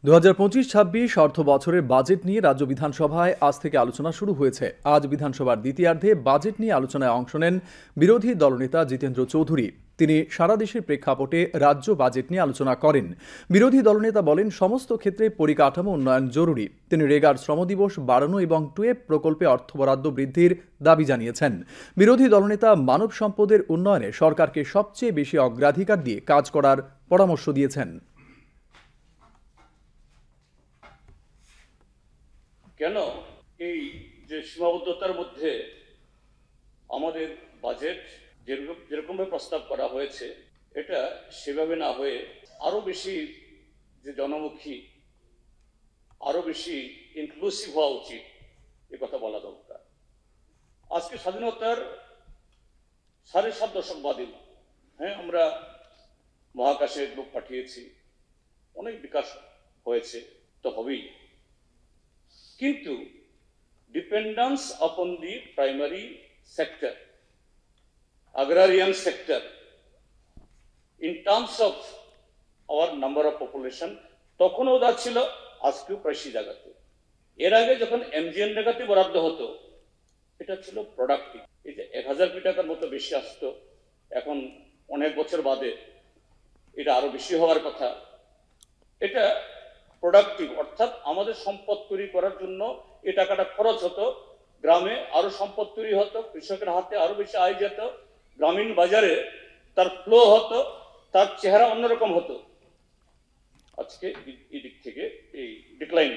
২০২৫-২৬ অর্থ বছরের বাজেট নিয়ে রাজ্য বিধানসভায় আজ থেকে আলোচনা শুরু হয়েছে। আজ বিধানসভার দ্বিতীয়ার্ধে বাজেট নিয়ে আলোচনায় অংশ নেন বিরোধী দলনেতা জিতেন্দ্র চৌধুরী। তিনি সারা দেশের প্রেক্ষাপটে রাজ্য বাজেট নিয়ে আলোচনা করেন। বিরোধী দলনেতা বলেন, সমস্ত ক্ষেত্রে পরিকাঠামো উন্নয়ন জরুরি। তিনি রেগার শ্রমদিবস বাড়ানো এবং টুয়েব প্রকল্পে অর্থ বরাদ্দ বৃদ্ধির দাবি জানিয়েছেন। বিরোধী দলনেতা মানব সম্পদের উন্নয়নে সরকারকে সবচেয়ে বেশি অগ্রাধিকার দিয়ে কাজ করার পরামর্শ দিয়েছেন। কেন এই যে সীমাবদ্ধতার মধ্যে আমাদের বাজেট যেরকমভাবে প্রস্তাব করা হয়েছে, এটা সেভাবে না হয়ে আরো বেশি যে জনমুখী, আরো বেশি ইনক্লুসিভ হওয়া উচিত, এ কথা বলা দরকার। আজকে স্বাধীনতার 7.5 দশক বাদে আমরা মহাকাশে লোক পাঠিয়েছি, অনেক বিকাশ হয়েছে, তো হবেই, কিন্তু dependence upon the primary sector, agrarian sector, in terms of our number of population, তখনও যা ছিল আজকেও প্রায় সেই জায়গাতে। এর আগে যখন এমজিএন জায়গাতে বরাদ্দ হতো, এটা ছিল প্রোডাক্টিভ। এই যে 1000 কোটি টাকার মতো বেশি আসতো, এখন অনেক বছর বাদে এটা আরো বেশি হওয়ার কথা। এটা প্রোডাক্টিভ, অর্থাৎ আমাদের সম্পদ তৈরি করার জন্য এই টাকাটা খরচ হতো, গ্রামে আরো সম্পদ তৈরি হতো, কৃষকের হাতে আরো বেশি আয় যেত, গ্রামীণ বাজারে তার ফ্লো হতো, তার চেহারা অন্যরকম হতো। আজকে এই দিক থেকে এই ডিক্লাইন